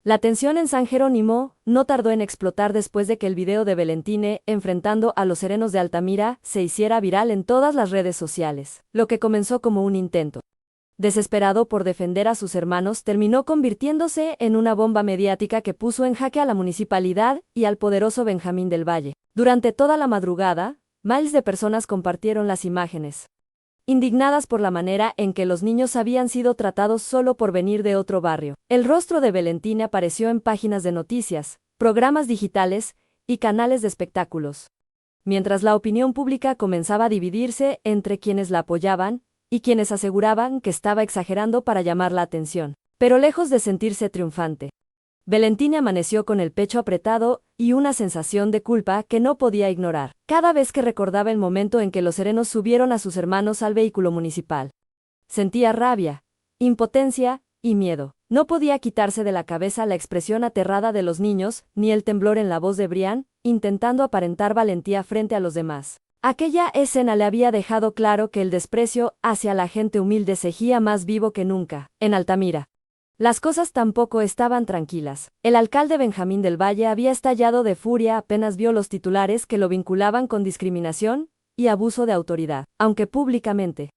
La tensión en San Jerónimo no tardó en explotar después de que el video de Valentine enfrentando a los serenos de Altamira se hiciera viral en todas las redes sociales, lo que comenzó como un intento desesperado por defender a sus hermanos, terminó convirtiéndose en una bomba mediática que puso en jaque a la municipalidad y al poderoso Benjamín del Valle. Durante toda la madrugada, miles de personas compartieron las imágenes, indignadas por la manera en que los niños habían sido tratados solo por venir de otro barrio. El rostro de Valentine apareció en páginas de noticias, programas digitales y canales de espectáculos, mientras la opinión pública comenzaba a dividirse entre quienes la apoyaban y quienes aseguraban que estaba exagerando para llamar la atención. Pero lejos de sentirse triunfante, Valentine amaneció con el pecho apretado y una sensación de culpa que no podía ignorar. Cada vez que recordaba el momento en que los serenos subieron a sus hermanos al vehículo municipal, sentía rabia, impotencia y miedo. No podía quitarse de la cabeza la expresión aterrada de los niños, ni el temblor en la voz de Brian, intentando aparentar valentía frente a los demás. Aquella escena le había dejado claro que el desprecio hacia la gente humilde seguía más vivo que nunca. En Altamira, las cosas tampoco estaban tranquilas. El alcalde Benjamín del Valle había estallado de furia apenas vio los titulares que lo vinculaban con discriminación y abuso de autoridad. Aunque públicamente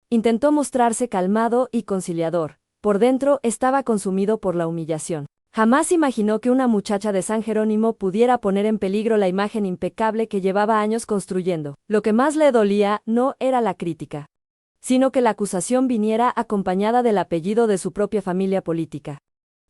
intentó mostrarse calmado y conciliador, por dentro estaba consumido por la humillación. Jamás imaginó que una muchacha de San Jerónimo pudiera poner en peligro la imagen impecable que llevaba años construyendo. Lo que más le dolía no era la crítica, sino que la acusación viniera acompañada del apellido de su propia familia política.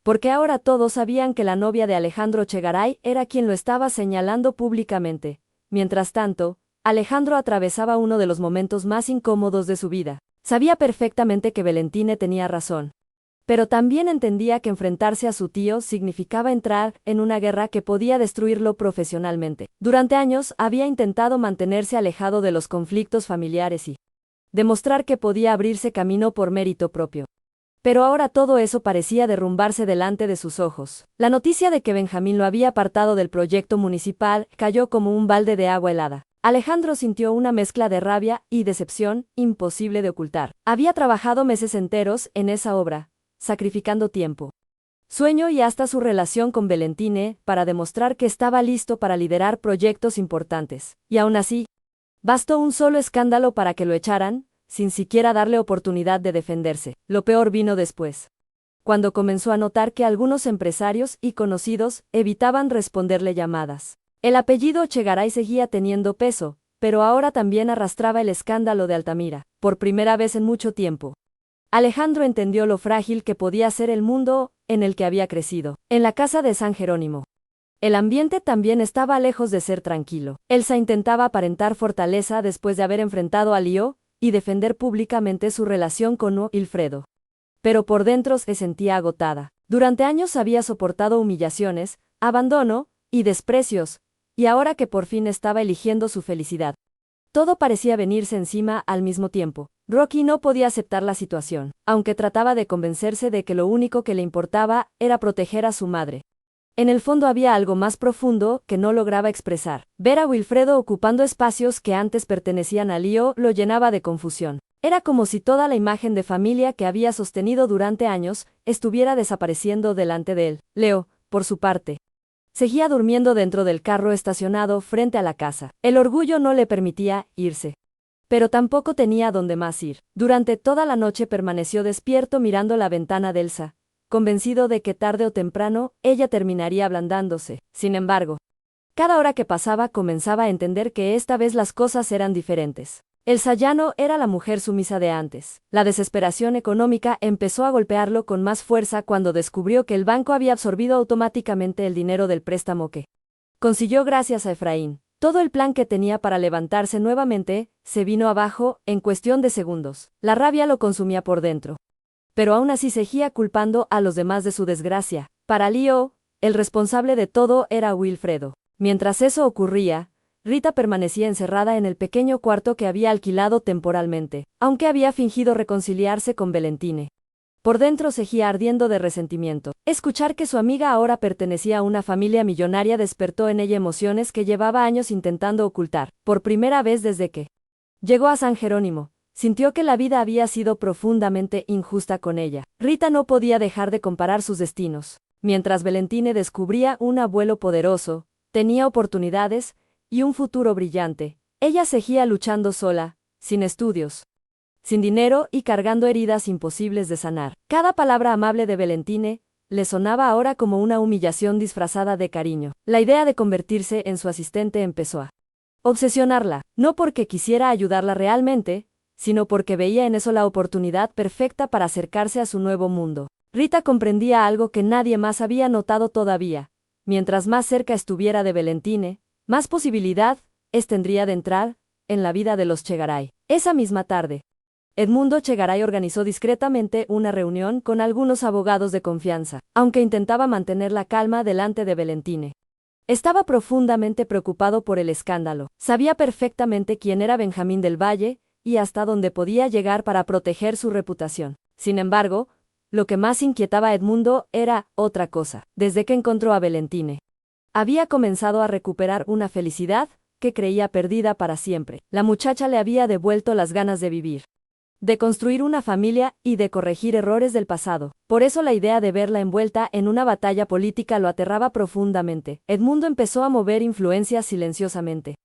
Porque ahora todos sabían que la novia de Alejandro Echegaray era quien lo estaba señalando públicamente. Mientras tanto, Alejandro atravesaba uno de los momentos más incómodos de su vida. Sabía perfectamente que Valentine tenía razón, pero también entendía que enfrentarse a su tío significaba entrar en una guerra que podía destruirlo profesionalmente. Durante años había intentado mantenerse alejado de los conflictos familiares y demostrar que podía abrirse camino por mérito propio. Pero ahora todo eso parecía derrumbarse delante de sus ojos. La noticia de que Benjamín lo había apartado del proyecto municipal cayó como un balde de agua helada. Alejandro sintió una mezcla de rabia y decepción imposible de ocultar. Había trabajado meses enteros en esa obra, sacrificando tiempo, sueño y hasta su relación con Valentine para demostrar que estaba listo para liderar proyectos importantes. Y aún así, bastó un solo escándalo para que lo echaran, sin siquiera darle oportunidad de defenderse. Lo peor vino después, cuando comenzó a notar que algunos empresarios y conocidos evitaban responderle llamadas. El apellido Echegaray seguía teniendo peso, pero ahora también arrastraba el escándalo de Altamira. Por primera vez en mucho tiempo, Alejandro entendió lo frágil que podía ser el mundo en el que había crecido. En la casa de San Jerónimo, el ambiente también estaba lejos de ser tranquilo. Elsa intentaba aparentar fortaleza después de haber enfrentado a Lío y defender públicamente su relación con Wilfredo. Pero por dentro se sentía agotada. Durante años había soportado humillaciones, abandono y desprecios, y ahora que por fin estaba eligiendo su felicidad, todo parecía venirse encima al mismo tiempo. Rocky no podía aceptar la situación, aunque trataba de convencerse de que lo único que le importaba era proteger a su madre. En el fondo había algo más profundo que no lograba expresar. Ver a Wilfredo ocupando espacios que antes pertenecían a Lío lo llenaba de confusión. Era como si toda la imagen de familia que había sostenido durante años estuviera desapareciendo delante de él. Leo, por su parte, seguía durmiendo dentro del carro estacionado frente a la casa. El orgullo no le permitía irse, pero tampoco tenía dónde más ir. Durante toda la noche permaneció despierto mirando la ventana de Elsa, convencido de que tarde o temprano ella terminaría ablandándose. Sin embargo, cada hora que pasaba comenzaba a entender que esta vez las cosas eran diferentes. Elsa ya no era la mujer sumisa de antes. La desesperación económica empezó a golpearlo con más fuerza cuando descubrió que el banco había absorbido automáticamente el dinero del préstamo que consiguió gracias a Efraín. Todo el plan que tenía para levantarse nuevamente se vino abajo en cuestión de segundos. La rabia lo consumía por dentro, pero aún así seguía culpando a los demás de su desgracia. Para Lío, el responsable de todo era Wilfredo. Mientras eso ocurría, Rita permanecía encerrada en el pequeño cuarto que había alquilado temporalmente, aunque había fingido reconciliarse con Valentine. Por dentro seguía ardiendo de resentimiento. Escuchar que su amiga ahora pertenecía a una familia millonaria despertó en ella emociones que llevaba años intentando ocultar. Por primera vez desde que llegó a San Jerónimo, sintió que la vida había sido profundamente injusta con ella. Rita no podía dejar de comparar sus destinos. Mientras Valentine descubría un abuelo poderoso, tenía oportunidades y un futuro brillante, ella seguía luchando sola, sin estudios, sin dinero y cargando heridas imposibles de sanar. Cada palabra amable de Valentine le sonaba ahora como una humillación disfrazada de cariño. La idea de convertirse en su asistente empezó a obsesionarla, no porque quisiera ayudarla realmente, sino porque veía en eso la oportunidad perfecta para acercarse a su nuevo mundo. Rita comprendía algo que nadie más había notado todavía. Mientras más cerca estuviera de Valentine, más posibilidad tendría de entrar en la vida de los Chegaray. Esa misma tarde, Edmundo Chegaray organizó discretamente una reunión con algunos abogados de confianza, aunque intentaba mantener la calma delante de Valentine. Estaba profundamente preocupado por el escándalo. Sabía perfectamente quién era Benjamín del Valle y hasta dónde podía llegar para proteger su reputación. Sin embargo, lo que más inquietaba a Edmundo era otra cosa. Desde que encontró a Valentine, había comenzado a recuperar una felicidad que creía perdida para siempre. La muchacha le había devuelto las ganas de vivir, de construir una familia y de corregir errores del pasado. Por eso la idea de verla envuelta en una batalla política lo aterraba profundamente. Edmundo empezó a mover influencias silenciosamente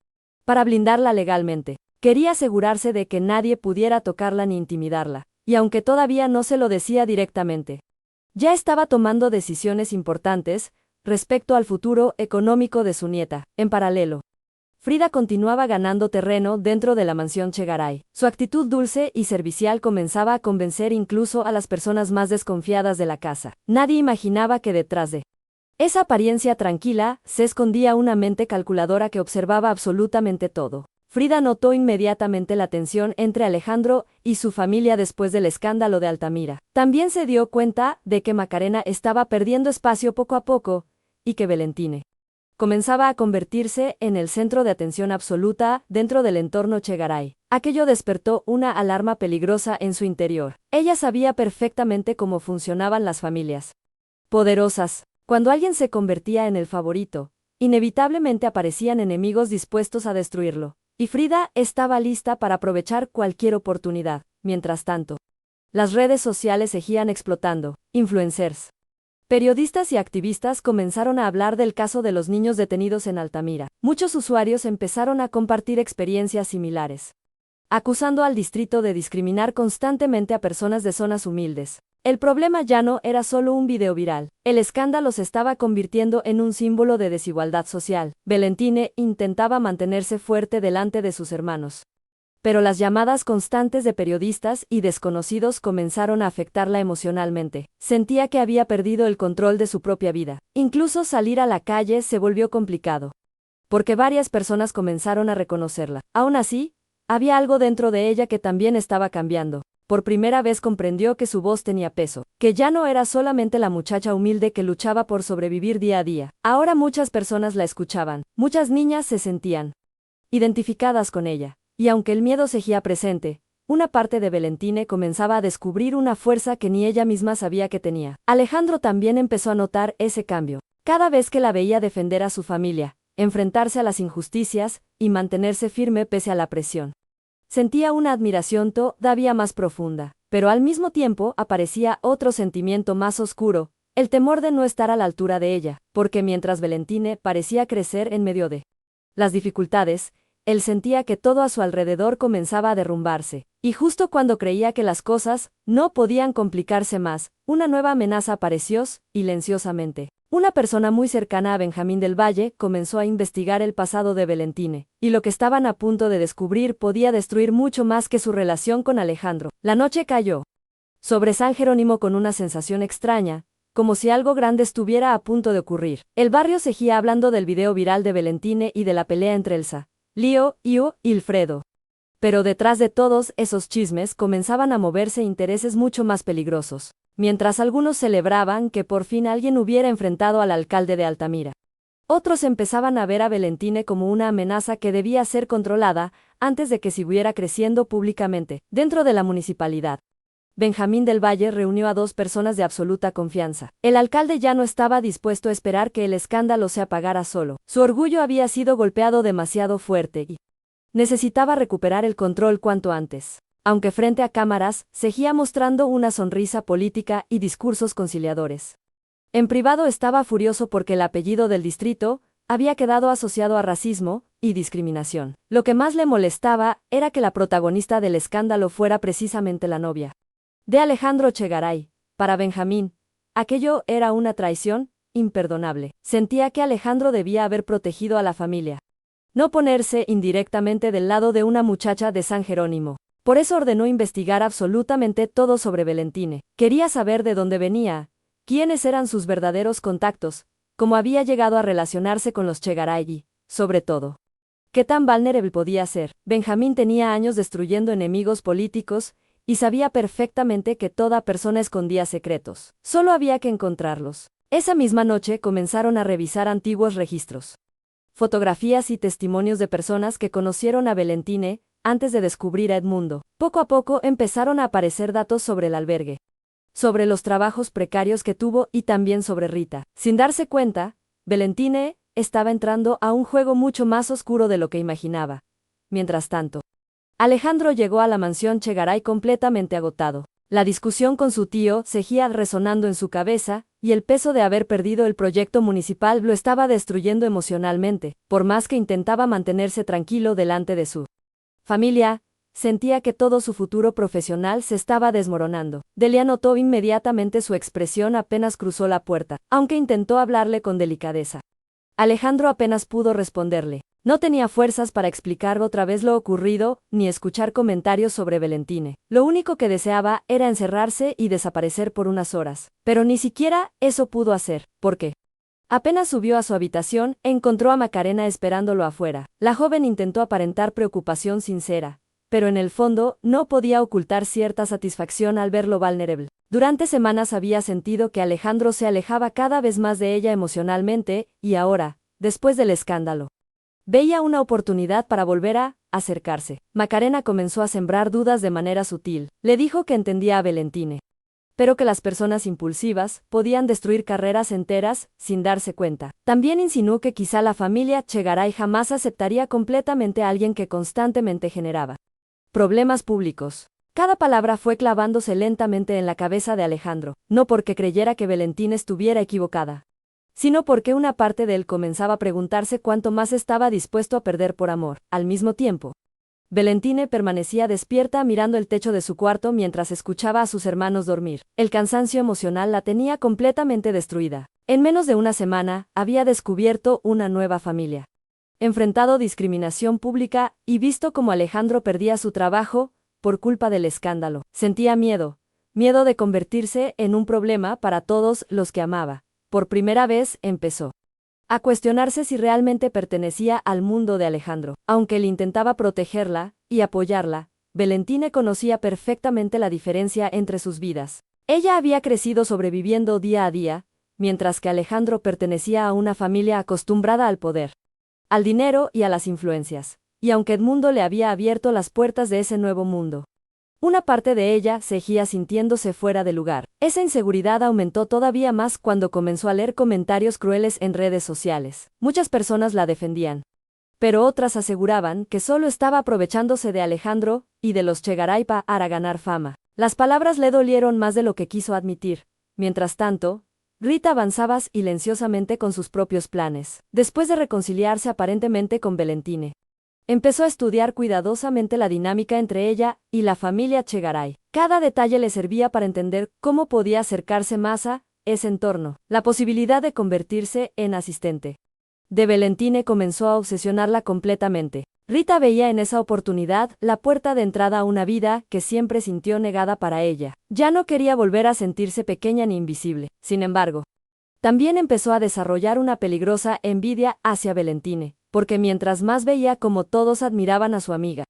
para blindarla legalmente. Quería asegurarse de que nadie pudiera tocarla ni intimidarla, y aunque todavía no se lo decía directamente, ya estaba tomando decisiones importantes respecto al futuro económico de su nieta. En paralelo, Frida continuaba ganando terreno dentro de la mansión Chegaray. Su actitud dulce y servicial comenzaba a convencer incluso a las personas más desconfiadas de la casa. Nadie imaginaba que detrás de esa apariencia tranquila se escondía una mente calculadora que observaba absolutamente todo. Frida notó inmediatamente la tensión entre Alejandro y su familia después del escándalo de Altamira. También se dio cuenta de que Macarena estaba perdiendo espacio poco a poco y que Valentine comenzaba a convertirse en el centro de atención absoluta dentro del entorno Chegaray. Aquello despertó una alarma peligrosa en su interior. Ella sabía perfectamente cómo funcionaban las familias poderosas. Cuando alguien se convertía en el favorito, inevitablemente aparecían enemigos dispuestos a destruirlo, y Frida estaba lista para aprovechar cualquier oportunidad. Mientras tanto, las redes sociales seguían explotando. Influencers, periodistas y activistas comenzaron a hablar del caso de los niños detenidos en Altamira. Muchos usuarios empezaron a compartir experiencias similares, acusando al distrito de discriminar constantemente a personas de zonas humildes. El problema ya no era solo un video viral. El escándalo se estaba convirtiendo en un símbolo de desigualdad social. Valentine intentaba mantenerse fuerte delante de sus hermanos, pero las llamadas constantes de periodistas y desconocidos comenzaron a afectarla emocionalmente. Sentía que había perdido el control de su propia vida. Incluso salir a la calle se volvió complicado, porque varias personas comenzaron a reconocerla. Aún así, había algo dentro de ella que también estaba cambiando. Por primera vez comprendió que su voz tenía peso, que ya no era solamente la muchacha humilde que luchaba por sobrevivir día a día. Ahora muchas personas la escuchaban, muchas niñas se sentían identificadas con ella. Y aunque el miedo seguía presente, una parte de Valentine comenzaba a descubrir una fuerza que ni ella misma sabía que tenía. Alejandro también empezó a notar ese cambio. Cada vez que la veía defender a su familia, enfrentarse a las injusticias y mantenerse firme pese a la presión, sentía una admiración todavía más profunda, pero al mismo tiempo aparecía otro sentimiento más oscuro, el temor de no estar a la altura de ella, porque mientras Valentine parecía crecer en medio de las dificultades, él sentía que todo a su alrededor comenzaba a derrumbarse, y justo cuando creía que las cosas no podían complicarse más, una nueva amenaza apareció, silenciosamente. Una persona muy cercana a Benjamín del Valle comenzó a investigar el pasado de Valentine, y lo que estaban a punto de descubrir podía destruir mucho más que su relación con Alejandro. La noche cayó sobre San Jerónimo con una sensación extraña, como si algo grande estuviera a punto de ocurrir. El barrio seguía hablando del video viral de Valentine y de la pelea entre Elsa, Lío y Ilfredo. Pero detrás de todos esos chismes comenzaban a moverse intereses mucho más peligrosos. Mientras algunos celebraban que por fin alguien hubiera enfrentado al alcalde de Altamira, otros empezaban a ver a Valentine como una amenaza que debía ser controlada antes de que siguiera creciendo públicamente. Dentro de la municipalidad, Benjamín del Valle reunió a dos personas de absoluta confianza. El alcalde ya no estaba dispuesto a esperar que el escándalo se apagara solo. Su orgullo había sido golpeado demasiado fuerte y necesitaba recuperar el control cuanto antes. Aunque frente a cámaras, seguía mostrando una sonrisa política y discursos conciliadores. En privado estaba furioso porque el apellido del distrito había quedado asociado a racismo y discriminación. Lo que más le molestaba era que la protagonista del escándalo fuera precisamente la novia de Alejandro Chegaray. Para Benjamín, aquello era una traición imperdonable. Sentía que Alejandro debía haber protegido a la familia, no ponerse indirectamente del lado de una muchacha de San Jerónimo. Por eso ordenó investigar absolutamente todo sobre Valentine. Quería saber de dónde venía, quiénes eran sus verdaderos contactos, cómo había llegado a relacionarse con los Chegaray y, sobre todo, qué tan vulnerable podía ser. Benjamín tenía años destruyendo enemigos políticos y sabía perfectamente que toda persona escondía secretos. Solo había que encontrarlos. Esa misma noche comenzaron a revisar antiguos registros, fotografías y testimonios de personas que conocieron a Valentine antes de descubrir a Edmundo. Poco a poco empezaron a aparecer datos sobre el albergue, sobre los trabajos precarios que tuvo y también sobre Rita. Sin darse cuenta, Valentine estaba entrando a un juego mucho más oscuro de lo que imaginaba. Mientras tanto, Alejandro llegó a la mansión Chegaray completamente agotado. La discusión con su tío seguía resonando en su cabeza, y el peso de haber perdido el proyecto municipal lo estaba destruyendo emocionalmente. Por más que intentaba mantenerse tranquilo delante de su familia, sentía que todo su futuro profesional se estaba desmoronando. Delia notó inmediatamente su expresión apenas cruzó la puerta, aunque intentó hablarle con delicadeza. Alejandro apenas pudo responderle. No tenía fuerzas para explicar otra vez lo ocurrido, ni escuchar comentarios sobre Valentine. Lo único que deseaba era encerrarse y desaparecer por unas horas. Pero ni siquiera eso pudo hacer. ¿Por qué? Apenas subió a su habitación, encontró a Macarena esperándolo afuera. La joven intentó aparentar preocupación sincera, pero en el fondo no podía ocultar cierta satisfacción al verlo vulnerable. Durante semanas había sentido que Alejandro se alejaba cada vez más de ella emocionalmente, y ahora, después del escándalo, veía una oportunidad para volver a acercarse. Macarena comenzó a sembrar dudas de manera sutil. Le dijo que entendía a Valentine, pero que las personas impulsivas podían destruir carreras enteras sin darse cuenta. También insinuó que quizá la familia Chegaray jamás aceptaría completamente a alguien que constantemente generaba problemas públicos. Cada palabra fue clavándose lentamente en la cabeza de Alejandro, no porque creyera que Valentine estuviera equivocada, sino porque una parte de él comenzaba a preguntarse cuánto más estaba dispuesto a perder por amor. Al mismo tiempo, Valentine permanecía despierta mirando el techo de su cuarto mientras escuchaba a sus hermanos dormir. El cansancio emocional la tenía completamente destruida. En menos de una semana, había descubierto una nueva familia, enfrentado discriminación pública y visto cómo Alejandro perdía su trabajo por culpa del escándalo. Sentía miedo de convertirse en un problema para todos los que amaba. Por primera vez empezó a cuestionarse si realmente pertenecía al mundo de Alejandro. Aunque él intentaba protegerla y apoyarla, Valentine conocía perfectamente la diferencia entre sus vidas. Ella había crecido sobreviviendo día a día, mientras que Alejandro pertenecía a una familia acostumbrada al poder, al dinero y a las influencias. Y aunque Edmundo le había abierto las puertas de ese nuevo mundo, una parte de ella seguía sintiéndose fuera de lugar. Esa inseguridad aumentó todavía más cuando comenzó a leer comentarios crueles en redes sociales. Muchas personas la defendían, pero otras aseguraban que solo estaba aprovechándose de Alejandro y de los Chegaray para ganar fama. Las palabras le dolieron más de lo que quiso admitir. Mientras tanto, Rita avanzaba silenciosamente con sus propios planes. Después de reconciliarse aparentemente con Valentine, empezó a estudiar cuidadosamente la dinámica entre ella y la familia Chegaray. Cada detalle le servía para entender cómo podía acercarse más a ese entorno. La posibilidad de convertirse en asistente de Valentine comenzó a obsesionarla completamente. Rita veía en esa oportunidad la puerta de entrada a una vida que siempre sintió negada para ella. Ya no quería volver a sentirse pequeña ni invisible. Sin embargo, también empezó a desarrollar una peligrosa envidia hacia Valentine, porque mientras más veía cómo todos admiraban a su amiga,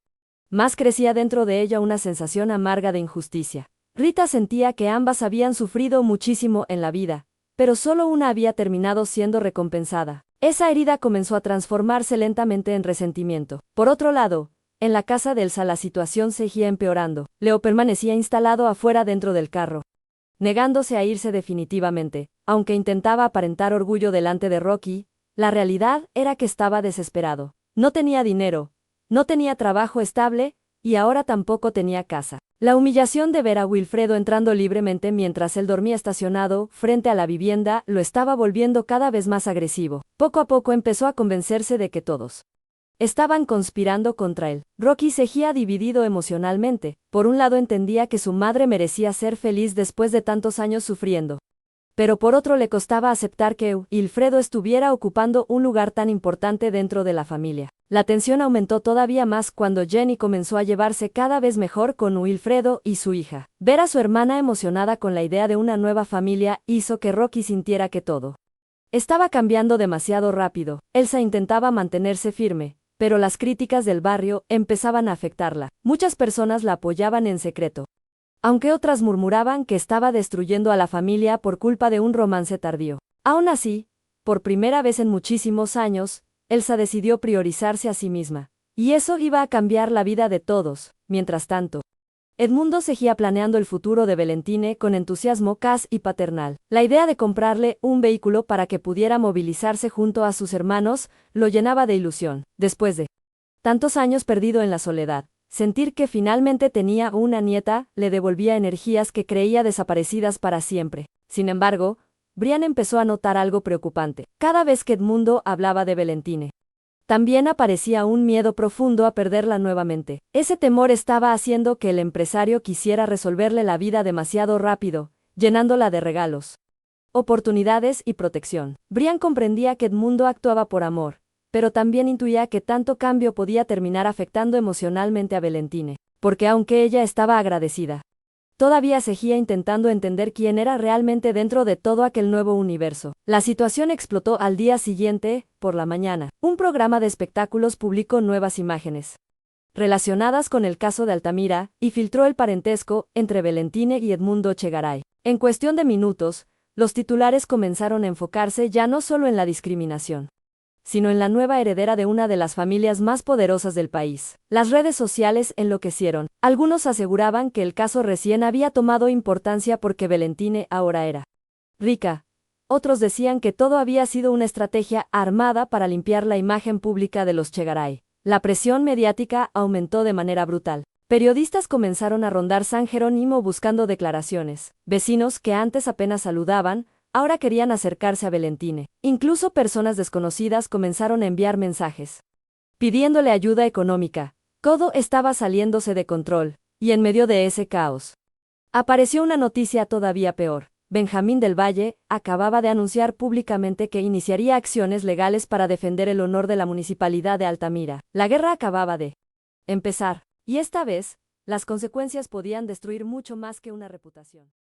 más crecía dentro de ella una sensación amarga de injusticia. Rita sentía que ambas habían sufrido muchísimo en la vida, pero solo una había terminado siendo recompensada. Esa herida comenzó a transformarse lentamente en resentimiento. Por otro lado, en la casa de Elsa la situación seguía empeorando. Leo permanecía instalado afuera dentro del carro, negándose a irse definitivamente. Aunque intentaba aparentar orgullo delante de Rocky, la realidad era que estaba desesperado. No tenía dinero, no tenía trabajo estable, y ahora tampoco tenía casa. La humillación de ver a Wilfredo entrando libremente mientras él dormía estacionado frente a la vivienda lo estaba volviendo cada vez más agresivo. Poco a poco empezó a convencerse de que todos estaban conspirando contra él. Rocky seguía dividido emocionalmente. Por un lado entendía que su madre merecía ser feliz después de tantos años sufriendo. Pero por otro le costaba aceptar que Wilfredo estuviera ocupando un lugar tan importante dentro de la familia. La tensión aumentó todavía más cuando Jenny comenzó a llevarse cada vez mejor con Wilfredo y su hija. Ver a su hermana emocionada con la idea de una nueva familia hizo que Rocky sintiera que todo estaba cambiando demasiado rápido. Elsa intentaba mantenerse firme, pero las críticas del barrio empezaban a afectarla. Muchas personas la apoyaban en secreto, aunque otras murmuraban que estaba destruyendo a la familia por culpa de un romance tardío. Aún así, por primera vez en muchísimos años, Elsa decidió priorizarse a sí misma, y eso iba a cambiar la vida de todos. Mientras tanto, Edmundo seguía planeando el futuro de Valentine con entusiasmo casi y paternal. La idea de comprarle un vehículo para que pudiera movilizarse junto a sus hermanos lo llenaba de ilusión. Después de tantos años perdido en la soledad, sentir que finalmente tenía una nieta le devolvía energías que creía desaparecidas para siempre. Sin embargo, Brian empezó a notar algo preocupante. Cada vez que Edmundo hablaba de Valentine, también aparecía un miedo profundo a perderla nuevamente. Ese temor estaba haciendo que el empresario quisiera resolverle la vida demasiado rápido, llenándola de regalos, oportunidades y protección. Brian comprendía que Edmundo actuaba por amor, pero también intuía que tanto cambio podía terminar afectando emocionalmente a Valentine, porque aunque ella estaba agradecida, todavía seguía intentando entender quién era realmente dentro de todo aquel nuevo universo. La situación explotó al día siguiente, por la mañana. Un programa de espectáculos publicó nuevas imágenes relacionadas con el caso de Altamira y filtró el parentesco entre Valentine y Edmundo Chegaray. En cuestión de minutos, los titulares comenzaron a enfocarse ya no solo en la discriminación, sino en la nueva heredera de una de las familias más poderosas del país. Las redes sociales enloquecieron. Algunos aseguraban que el caso recién había tomado importancia porque Valentine ahora era rica. Otros decían que todo había sido una estrategia armada para limpiar la imagen pública de los Chegaray. La presión mediática aumentó de manera brutal. Periodistas comenzaron a rondar San Jerónimo buscando declaraciones. Vecinos que antes apenas saludaban, ahora querían acercarse a Valentine. Incluso personas desconocidas comenzaron a enviar mensajes pidiéndole ayuda económica. Todo estaba saliéndose de control, y en medio de ese caos apareció una noticia todavía peor. Benjamín del Valle acababa de anunciar públicamente que iniciaría acciones legales para defender el honor de la municipalidad de Altamira. La guerra acababa de empezar, y esta vez, las consecuencias podían destruir mucho más que una reputación.